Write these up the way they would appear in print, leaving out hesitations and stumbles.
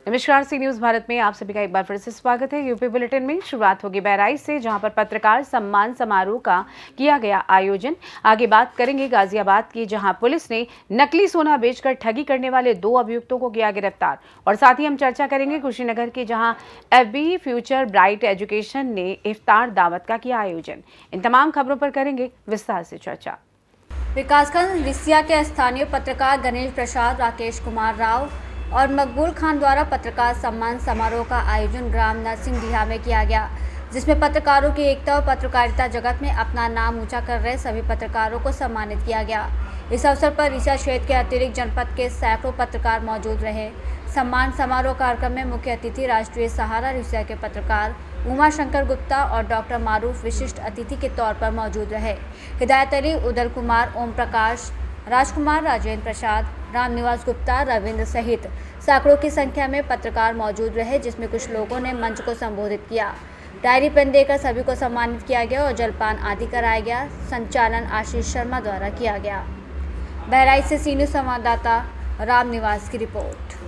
नमस्कार, सी न्यूज भारत में आप सभी का एक बार फिर से स्वागत है। यूपी बुलेटिन में शुरुआत होगी बहराइच से, जहां पर पत्रकार सम्मान समारोह का किया गया आयोजन। आगे बात करेंगे गाजियाबाद की, जहां पुलिस ने नकली सोना बेचकर ठगी करने वाले 2 अभियुक्तों को किया गिरफ्तार। और साथ ही हम चर्चा करेंगे कुशीनगर की, जहां एफबी फ्यूचर ब्राइट एजुकेशन ने इफ्तार दावत का किया आयोजन। इन तमाम खबरों पर करेंगे विस्तार से चर्चा। विकासखंड रिसिया के स्थानीय पत्रकार गणेश प्रसाद, राकेश कुमार राव और मकबूल खान द्वारा पत्रकार सम्मान समारोह का आयोजन ग्राम नरसिंहडीहा में किया गया, जिसमें पत्रकारों की एकता और पत्रकारिता जगत में अपना नाम ऊंचा कर रहे सभी पत्रकारों को सम्मानित किया गया। इस अवसर पर रिसिया क्षेत्र के अतिरिक्त जनपद के सैकड़ों पत्रकार मौजूद रहे। सम्मान समारोह कार्यक्रम में मुख्य अतिथि राष्ट्रीय सहारा रिसिया के पत्रकार उमा शंकर गुप्ता और डॉक्टर मारूफ विशिष्ट अतिथि के तौर पर मौजूद रहे। हिदायत अली, उदल कुमार, ओम प्रकाश, राजकुमार, राजेंद्र प्रसाद, रामनिवास गुप्ता, रविंद्र सहित सैकड़ों की संख्या में पत्रकार मौजूद रहे, जिसमें कुछ लोगों ने मंच को संबोधित किया। डायरी पेन देकर सभी को सम्मानित किया गया और जलपान आदि कराया गया। संचालन आशीष शर्मा द्वारा किया गया। बहराइच से सी न्यूज संवाददाता रामनिवास की रिपोर्ट।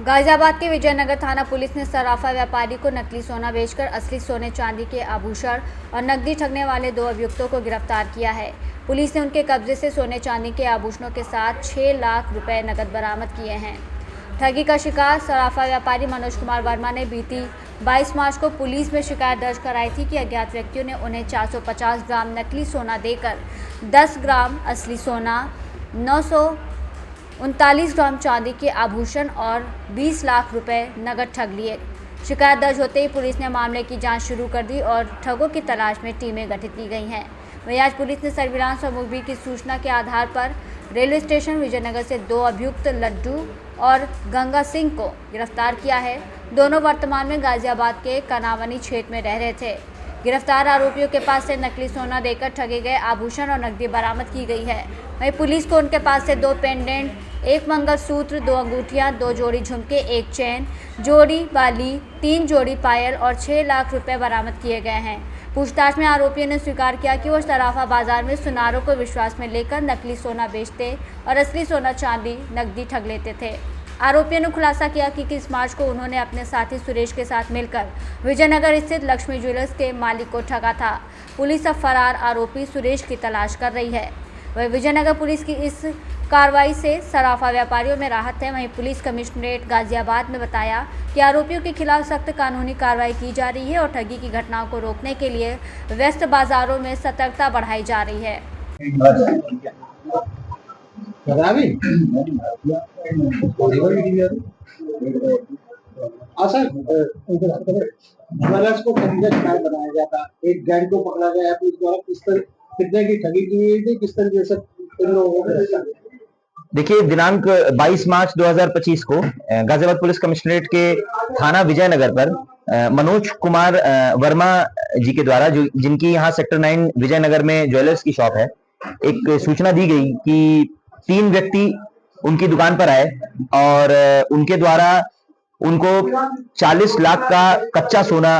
गाजियाबाद के विजयनगर थाना पुलिस ने सराफा व्यापारी को नकली सोना बेचकर असली सोने चांदी के आभूषण और नकदी ठगने वाले 2 अभियुक्तों को गिरफ्तार किया है। पुलिस ने उनके कब्जे से सोने चांदी के आभूषणों के साथ 6 लाख रुपए नकद बरामद किए हैं। ठगी का शिकार सराफा व्यापारी मनोज कुमार वर्मा ने बीती 22 मार्च को पुलिस में शिकायत दर्ज कराई थी कि अज्ञात व्यक्तियों ने उन्हें 450 ग्राम नकली सोना देकर 10 ग्राम असली सोना, 939 ग्राम चांदी के आभूषण और 20 लाख रुपए नकद ठग लिए। शिकायत दर्ज होते ही पुलिस ने मामले की जांच शुरू कर दी और ठगों की तलाश में टीमें गठित की गई हैं। वहीं आज पुलिस ने सर्विलांस और मुखबिर की सूचना के आधार पर रेलवे स्टेशन विजयनगर से 2 अभियुक्त लड्डू और गंगा सिंह को गिरफ्तार किया है। दोनों वर्तमान में गाजियाबाद के कनावनी क्षेत्र में रह रहे थे। गिरफ्तार आरोपियों के पास से नकली सोना देकर ठगे गए आभूषण और नकदी बरामद की गई है। वहीं पुलिस को उनके पास से 2 पेंडेंट, 1 मंगलसूत्र, 2 अंगूठियां, 2 जोड़ी झुमके, 1 चैन, जोड़ी बाली, 3 जोड़ी पायल और 6 लाख रुपए बरामद किए गए हैं। पूछताछ में आरोपियों ने स्वीकार किया कि वो सराफा बाजार में सुनारों को विश्वास में लेकर नकली सोना बेचते और असली सोना चांदी नकदी ठग लेते थे। आरोपियों ने खुलासा किया कि 21 मार्च को उन्होंने अपने साथी सुरेश के साथ मिलकर विजयनगर स्थित लक्ष्मी ज्वेलर्स के मालिक को ठगा था। पुलिस अब फरार आरोपी सुरेश की तलाश कर रही है। वहीं विजयनगर पुलिस की इस कार्रवाई से सराफा व्यापारियों में राहत है। वहीं पुलिस कमिश्नरेट गाजियाबाद में बताया कि आरोपियों के खिलाफ सख्त कानूनी कार्रवाई की जा रही है और ठगी की घटनाओं को रोकने के लिए व्यस्त बाजारों में सतर्कता बढ़ाई जा रही है। ज्वेलर्स को खरीदा शिकायत बनाया गया था, एक गैंग को पकड़ा गया है, पुलिस द्वारा किस तरह कितने की ठगी की गई थी, किस तरीके से इन लोगों को। देखिए, दिनांक 22 मार्च 2025 को गाजियाबाद पुलिस कमिश्नरेट के थाना विजयनगर पर मनोज कुमार वर्मा जी के द्वारा, जो जिनकी यहाँ सेक्टर 9 विजयनगर में ज्वेलर्स की शॉप है, एक सूचना दी गई कि 3 व्यक्ति उनकी दुकान पर आए और उनके द्वारा उनको 40 लाख का कच्चा सोना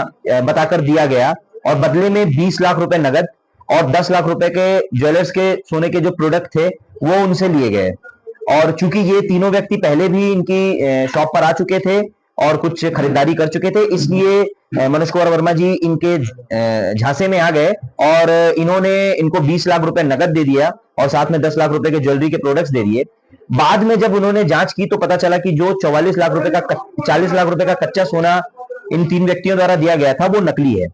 बताकर दिया गया और बदले में 20 लाख रुपए नगद और 10 लाख रुपए के ज्वेलर्स के सोने के जो प्रोडक्ट थे वो उनसे लिए गए। और चूंकि ये तीनों व्यक्ति पहले भी इनकी शॉप पर आ चुके थे और कुछ खरीदारी कर चुके थे, इसलिए मनोज कुमार वर्मा जी इनके झांसे में आ गए और इन्होंने इनको 20 लाख रुपए नगद दे दिया और साथ में 10 लाख रुपए के ज्वेलरी के प्रोडक्ट्स दे दिए। बाद में जब उन्होंने जांच की तो पता चला कि जो 40 लाख रुपए का कच्चा सोना इन 3 व्यक्तियों द्वारा दिया गया था वो नकली है।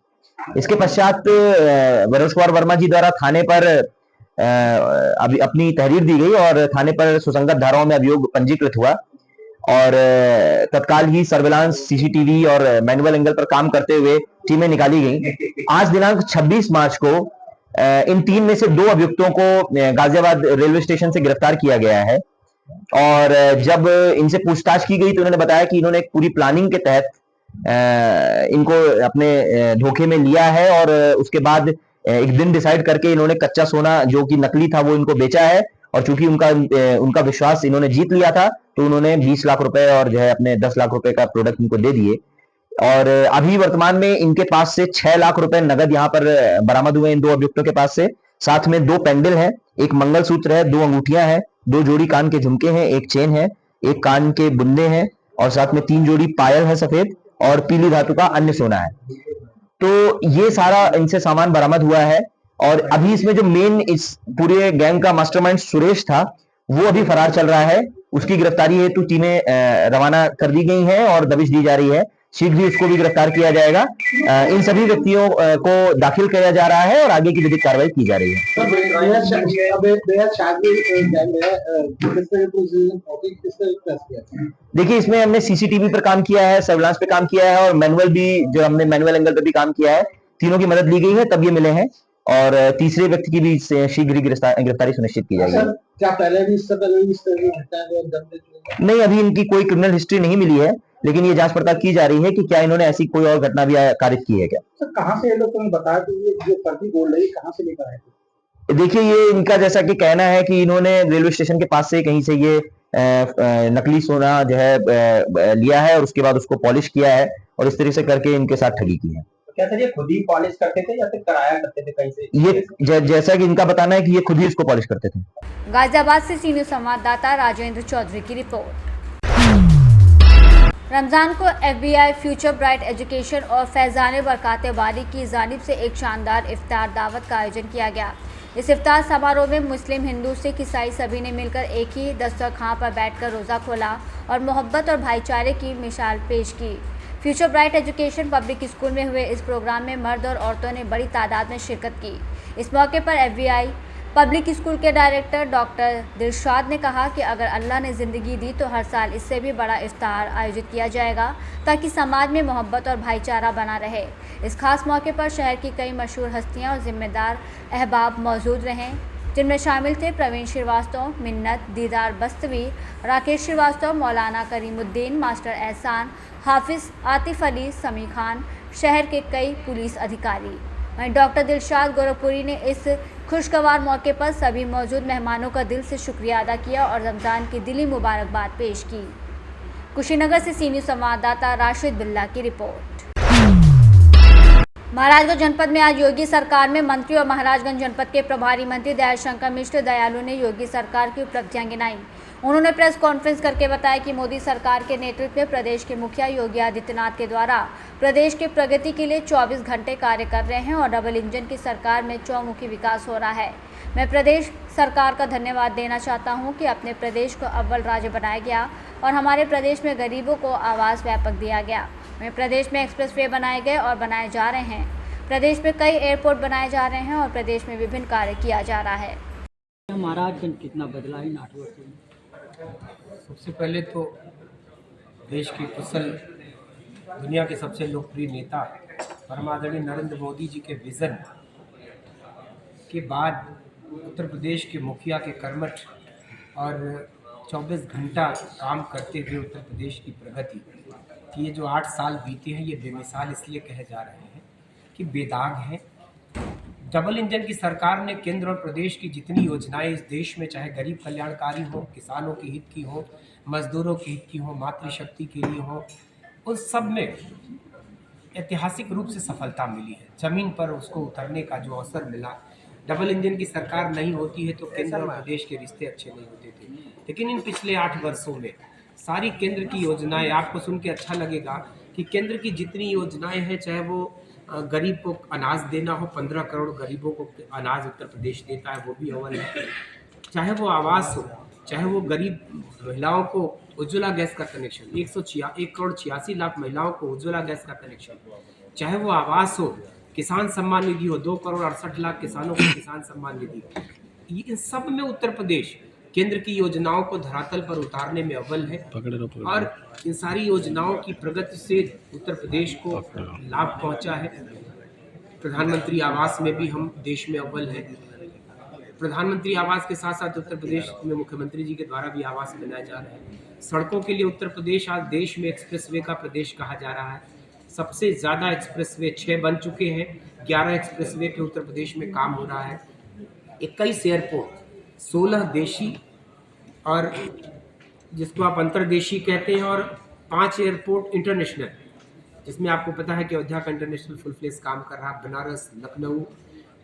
इसके पश्चात मनोज कुमार वर्मा जी द्वारा थाने पर अभी अपनी तहरीर दी गई और थाने पर सुसंगत धाराओं में अभियोग पंजीकृत हुआ और तत्काल ही सर्विलांस, सीसीटीवी और मैनुअल एंगल पर काम करते हुए टीमें निकाली गई। आज दिनांक 26 मार्च को इन 3 में से 2 अभियुक्तों को गाजियाबाद रेलवे स्टेशन से गिरफ्तार किया गया है और जब इनसे पूछताछ की गई तो इन्होंने बताया कि इन्होंने एक पूरी प्लानिंग के तहत इनको अपने धोखे में लिया है और उसके बाद एक दिन डिसाइड करके इन्होंने कच्चा सोना जो कि नकली था वो इनको बेचा है और चूंकि उनका विश्वास इन्होंने जीत लिया था तो उन्होंने 20 लाख रुपए और जो है अपने 10 लाख रुपए का प्रोडक्ट इनको दे दिए। और अभी वर्तमान में इनके पास से 6 लाख रुपए नगद यहाँ पर बरामद हुए इन दो अभियुक्तों के पास से। साथ में 2 पेंडल है, एक मंगलसूत्र है, 2 अंगूठियां हैं, 2 जोड़ी कान के झुमके हैं, एक चेन है, एक कान के बुंदे हैं और साथ में 3 जोड़ी पायल है सफेद और पीली धातु का अन्य सोना है। तो ये सारा इनसे सामान बरामद हुआ है और अभी इसमें जो मेन इस पूरे गैंग का मास्टरमाइंड सुरेश था वो अभी फरार चल रहा है। उसकी गिरफ्तारी हेतु टीमें रवाना कर दी गई हैं और दबिश दी जा रही है। शीघ्र ही उसको भी गिरफ्तार किया जाएगा। इन सभी व्यक्तियों को दाखिल किया जा रहा है और आगे की विधिक कार्रवाई की जा रही है। देखिए, इसमें हमने सीसीटीवी पर काम किया है, सर्विलांस पे काम किया है और मैनुअल भी जो हमने मैनुअल एंगल पर भी काम किया है। तीनों की मदद ली गई है तब ये मिले हैं और तीसरे व्यक्ति की भी शीघ्र ही गिरफ्तारी सुनिश्चित की जाएगी। क्या पहले भी इससे पहले भी इस तरह की घटनाएं अंजाम दे चुके हैं? नहीं, अभी इनकी कोई क्रिमिनल हिस्ट्री नहीं मिली है, लेकिन ये जांच पड़ताल की जा रही है कि क्या इन्होंने ऐसी कोई और घटना भी कारित की है क्या। सर, कहाँ से ये लोग तुम्हें बताया कि ये जो फर्जी गोल्ड है कहाँ से लेकर आए थे? देखिए, ये इनका जैसा कि कहना है कि इन्होंने रेलवे स्टेशन के पास से कहीं से ये नकली सोना जो है लिया है और उसके बाद उसको पॉलिश किया है और इस तरह से करके इनके साथ ठगी की है। क्या सर ये खुद ही पॉलिश करते थे या फिर कराया करते थे कहीं से? ये जैसा कि इनका बताना है कि ये खुद ही इसको पॉलिश करते थे। गाजियाबाद से सी न्यूज़ संवाददाता राजेंद्र चौधरी की रिपोर्ट। रमजान को FBI फ्यूचर ब्राइट एजुकेशन और फैजान बरकाते वाली की जानिब से एक शानदार इफ्तार दावत का आयोजन किया गया। इस इफ्तार समारोह में मुस्लिम, हिंदू, सिख, ईसाई सभी ने मिलकर एक ही दस्तरखां पर बैठकर रोज़ा खोला और मोहब्बत और भाईचारे की मिसाल पेश की। Future bright education public school में हुए इस प्रोग्राम में मर्द और औरतों ने बड़ी तादाद में शिरकत की। इस मौके पर FBI पब्लिक स्कूल के डायरेक्टर डॉक्टर दिलशाद ने कहा कि अगर अल्लाह ने ज़िंदगी दी तो हर साल इससे भी बड़ा इफ्तार आयोजित किया जाएगा ताकि समाज में मोहब्बत और भाईचारा बना रहे। इस खास मौके पर शहर की कई मशहूर हस्तियां और जिम्मेदार अहबाब मौजूद रहे, जिनमें शामिल थे प्रवीण श्रीवास्तव, मिन्नत, दीदार बस्तवी, राकेश श्रीवास्तव, मौलाना करीमुद्दीन, मास्टर एहसान, हाफिज़ आतिफ अली, समी खान, शहर के कई पुलिस अधिकारी। वहीं डॉक्टर दिलशाद गोरखपुरी ने इस खुशगवार मौके पर सभी मौजूद मेहमानों का दिल से शुक्रिया अदा किया और रमज़ान की दिली मुबारकबाद पेश की। कुशीनगर से सी न्यूज़ संवाददाता राशिद बिल्ला की रिपोर्ट। महाराजगंज जनपद में आज योगी सरकार में मंत्री और महाराजगंज जनपद के प्रभारी मंत्री दयाशंकर मिश्र दयालु ने योगी सरकार की उपलब्धियां गिनाई। उन्होंने प्रेस कॉन्फ्रेंस करके बताया कि मोदी सरकार के नेतृत्व में प्रदेश के मुखिया योगी आदित्यनाथ के द्वारा प्रदेश की प्रगति के लिए 24 घंटे कार्य कर रहे हैं और डबल इंजन की सरकार में चौमुखी विकास हो रहा है। मैं प्रदेश सरकार का धन्यवाद देना चाहता हूं कि अपने प्रदेश को अव्वल राज्य बनाया गया और हमारे प्रदेश में गरीबों को आवास व्यापक दिया गया। में प्रदेश में एक्सप्रेसवे बनाए गए और बनाए जा रहे हैं। प्रदेश में कई एयरपोर्ट बनाए जा रहे हैं और प्रदेश में विभिन्न कार्य किया जा रहा है। महाराजगंज कितना बदला है 8 वर्ष में। सबसे पहले तो देश के कुशल, दुनिया के सबसे लोकप्रिय नेता परमादरणीय नरेंद्र मोदी जी के विज़न के बाद उत्तर प्रदेश के मुखिया के कर्मठ और 24 घंटा काम करते हुए उत्तर प्रदेश की प्रगति कि ये जो 8 साल बीते हैं ये बेमिसाल इसलिए कहे जा रहे हैं कि बेदाग हैं। डबल इंजन की सरकार ने केंद्र और प्रदेश की जितनी योजनाएं इस देश में, चाहे गरीब कल्याणकारी हो, किसानों के हित की हो, मजदूरों के हित की हो, मातृशक्ति के लिए हो, उस सब में ऐतिहासिक रूप से सफलता मिली है। ज़मीन पर उसको उतरने का जो अवसर मिला, डबल इंजन की सरकार नहीं होती है तो केंद्र और प्रदेश के रिश्ते अच्छे नहीं होते थे। लेकिन इन पिछले 8 वर्षों में सारी केंद्र की योजनाएं, आपको सुन के अच्छा लगेगा कि केंद्र की जितनी योजनाएं हैं, चाहे वो गरीब को अनाज देना हो, 15 करोड़ गरीबों को अनाज उत्तर प्रदेश देता है, वो भी अव्वल है। चाहे वो आवास हो, चाहे वो गरीब महिलाओं को उज्ज्वला गैस का कनेक्शन, 1 करोड़ 86 लाख महिलाओं को उज्ज्वला गैस का कनेक्शन, चाहे वो आवास हो, किसान सम्मान निधि हो, 2 करोड़ 68 लाख किसानों को किसान सम्मान निधि, इन सब में उत्तर प्रदेश केंद्र की योजनाओं को धरातल पर उतारने में अव्वल है। और इन सारी योजनाओं की प्रगति से उत्तर प्रदेश को लाभ पहुंचा है। प्रधानमंत्री आवास में भी हम देश में अव्वल हैं। प्रधानमंत्री आवास के साथ साथ उत्तर प्रदेश में मुख्यमंत्री जी के द्वारा भी आवास बनाए जा रहे हैं। सड़कों के लिए उत्तर प्रदेश आज देश में एक्सप्रेसवे का प्रदेश कहा जा रहा है। सबसे ज़्यादा एक्सप्रेसवे 6 बन चुके हैं, 11 एक्सप्रेसवे पे उत्तर प्रदेश में काम हो रहा है। 21 एयरपोर्ट, 16 देशी और जिसको आप अंतर्देशीय कहते हैं, और 5 एयरपोर्ट इंटरनेशनल, जिसमें आपको पता है कि अयोध्या का इंटरनेशनल फुल फ्लेज काम कर रहा है, बनारस, लखनऊ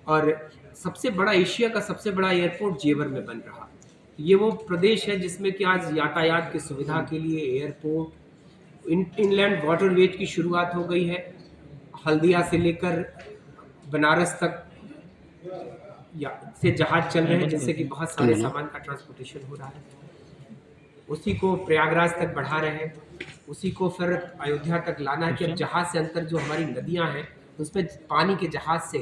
और सबसे बड़ा एशिया का सबसे बड़ा एयरपोर्ट जेवर में बन रहा। ये वो प्रदेश है जिसमें कि आज यातायात की सुविधा के लिए एयरपोर्ट, इनलैंड वाटरवेज की शुरुआत हो गई है। हल्दिया से लेकर बनारस तक से जहाज चल रहे हैं, जिससे कि बहुत सारे सामान का ट्रांसपोर्टेशन हो रहा है। उसी को प्रयागराज तक बढ़ा रहे हैं, उसी को फिर अयोध्या तक लाना है कि अब जहाज से अंतर जो हमारी नदियां हैं उसमें पानी के जहाज से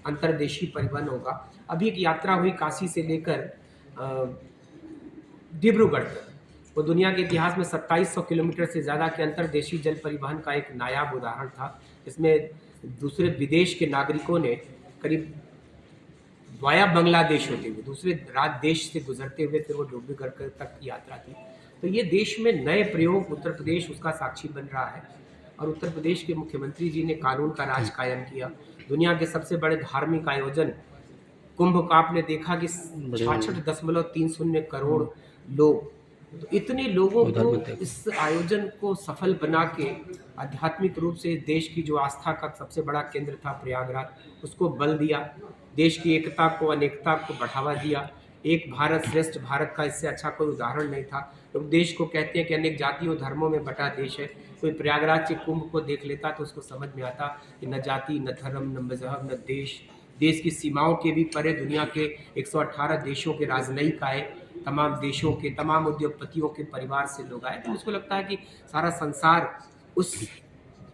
अंतर्देशीय परिवहन होगा। अभी एक यात्रा हुई काशी से लेकर डिब्रूगढ़ तक, वो दुनिया के इतिहास में 2700 किलोमीटर से ज़्यादा के अंतर्देशीय जल परिवहन का एक नायाब उदाहरण था। इसमें दूसरे विदेश के नागरिकों ने करीब वाया बांग्लादेश होते हुए दूसरे देश से गुजरते हुए फिर वो डिब्रूगढ़ तक की यात्रा थी। तो ये देश में नए प्रयोग, उत्तर प्रदेश उसका साक्षी बन रहा है और उत्तर प्रदेश के मुख्यमंत्री जी ने कानून का राज कायम किया। दुनिया के सबसे बड़े धार्मिक आयोजन कुंभ का आपने देखा कि 66.30 करोड़ लोग, तो इतने लोगों को इस आयोजन को सफल बना के आध्यात्मिक रूप से देश की जो आस्था का सबसे बड़ा केंद्र था प्रयागराज, उसको बल दिया, देश की एकता को, अनेकता को बढ़ावा दिया। एक भारत श्रेष्ठ भारत का इससे अच्छा कोई उदाहरण नहीं था। लोग देश को कहते हैं कि अनेक जातियों धर्मों में बटा देश है। कोई प्रयागराज के कुंभ को देख लेता तो उसको समझ में आता कि न जाति, न धर्म, न मजहब, न देश की सीमाओं के भी परे दुनिया के 118 देशों के राजनयिक आए, तमाम देशों के तमाम उद्योगपतियों के परिवार से लोग आए। तो मुझको लगता है कि सारा संसार उस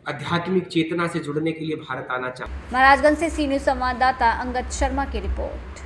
आध्यात्मिक चेतना से जुड़ने के लिए भारत आना चाहता है। महाराजगंज से सी न्यूज़ संवाददाता अंगद शर्मा की रिपोर्ट।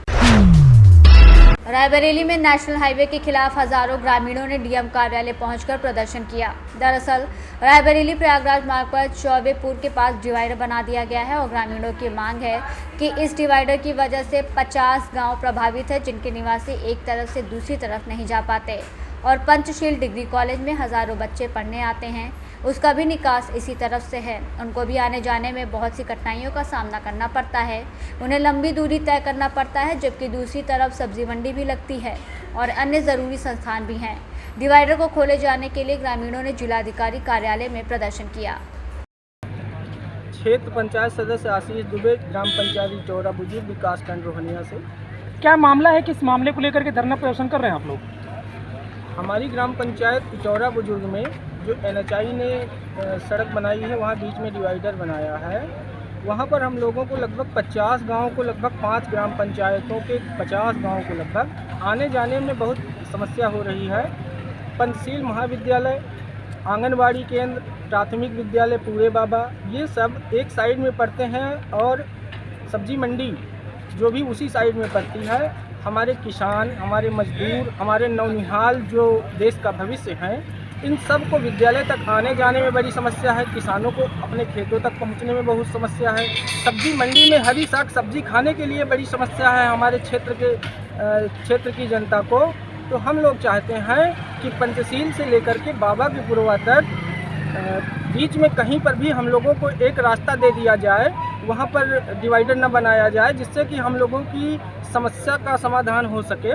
रायबरेली में नेशनल हाईवे के खिलाफ हजारों ग्रामीणों ने डीएम कार्यालय पहुंचकर प्रदर्शन किया। दरअसल रायबरेली प्रयागराज मार्ग पर चौबेपुर के पास डिवाइडर बना दिया गया है और ग्रामीणों की मांग है कि इस डिवाइडर की वजह से 50 गांव प्रभावित है, जिनके निवासी एक तरफ से दूसरी तरफ नहीं जा पाते और पंचशील डिग्री कॉलेज में हजारों बच्चे पढ़ने आते हैं, उसका भी निकास इसी तरफ से है। उनको भी आने जाने में बहुत सी कठिनाइयों का सामना करना पड़ता है। उन्हें लंबी दूरी तय करना पड़ता है, जबकि दूसरी तरफ सब्जी मंडी भी लगती है और अन्य ज़रूरी संस्थान भी हैं। डिवाइडर को खोले जाने के लिए ग्रामीणों ने जिलाधिकारी कार्यालय में प्रदर्शन किया। क्षेत्र पंचायत सदस्य आशीष दुबे, ग्राम पंचायत इटौरा बुजुर्ग विकास खंड रोहनिया से। क्या मामला है, किस मामले को लेकर के धरना प्रदर्शन कर रहे हैं आप लोग? हमारी ग्राम पंचायत इटौरा बुजुर्ग में जो NHI ने सड़क बनाई है, वहाँ बीच में डिवाइडर बनाया है। वहाँ पर हम लोगों को लगभग 50 गाँव को, लगभग 5 ग्राम पंचायतों के 50 गाँव को लगभग आने जाने में बहुत समस्या हो रही है। पंचशील महाविद्यालय, आंगनबाड़ी केंद्र, प्राथमिक विद्यालय पूरे बाबा, ये सब एक साइड में पड़ते हैं और सब्जी मंडी जो भी उसी साइड में पड़ती है। हमारे किसान, हमारे मजदूर, हमारे नौनिहाल जो देश का भविष्य हैं, इन सब को विद्यालय तक आने जाने में बड़ी समस्या है। किसानों को अपने खेतों तक पहुंचने में बहुत समस्या है। सब्जी मंडी में हरी साग सब्जी खाने के लिए बड़ी समस्या है हमारे क्षेत्र की जनता को। तो हम लोग चाहते हैं कि पंचशील से लेकर के बाबा की पुरवा तक बीच में कहीं पर भी हम लोगों को एक रास्ता दे दिया जाए, वहाँ पर डिवाइडर न बनाया जाए, जिससे कि हम लोगों की समस्या का समाधान हो सके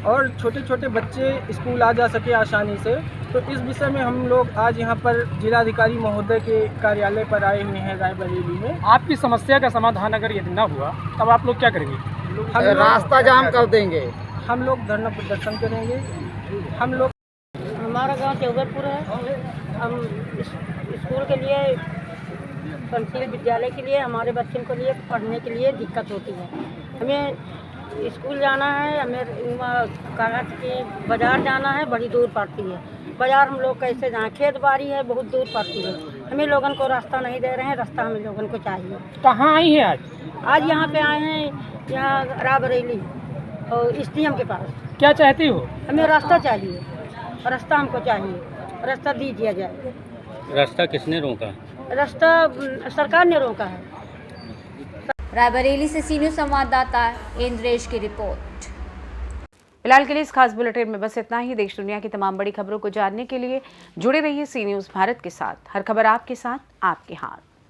और छोटे छोटे बच्चे स्कूल आ जा सके आसानी से। तो इस विषय में हम लोग आज यहाँ पर जिलाधिकारी महोदय के कार्यालय पर आए हुए हैं रायबरेली में। आपकी समस्या का समाधान अगर यदि न हुआ तब आप लोग क्या करेंगे? हम रास्ता जाम कर देंगे, हम लोग धरना प्रदर्शन करेंगे। हम लोग, हमारा गांव चौबेपुर है। हम स्कूल के लिए, पंचशील विद्यालय के लिए हमारे बच्चों के लिए पढ़ने के लिए दिक्कत होती है। हमें स्कूल जाना है, हमें कागज के बाज़ार जाना है, बड़ी दूर पड़ती है। बाज़ार हम लोग कैसे जाएं? खेत बाड़ी है, बहुत दूर पड़ती है। हमें लोगन को रास्ता नहीं दे रहे हैं, रास्ता हमें लोगन को चाहिए। कहाँ आई हैं आज? आज यहाँ पे आए हैं, यहाँ रायबरेली और SDM के पास। क्या चाहती हो? हमें रास्ता चाहिए, रास्ता हमको चाहिए, रास्ता दीजिए जाए। रास्ता किसने रोका? रास्ता सरकार ने रोका है। रायबरेली से सी न्यूज़ संवाददाता इंद्रेश की रिपोर्ट। फिलहाल के लिए इस खास बुलेटिन में बस इतना ही। देश दुनिया की तमाम बड़ी खबरों को जानने के लिए जुड़े रहिए सी न्यूज़ भारत के साथ। हर खबर आपके साथ, आपके हाथ।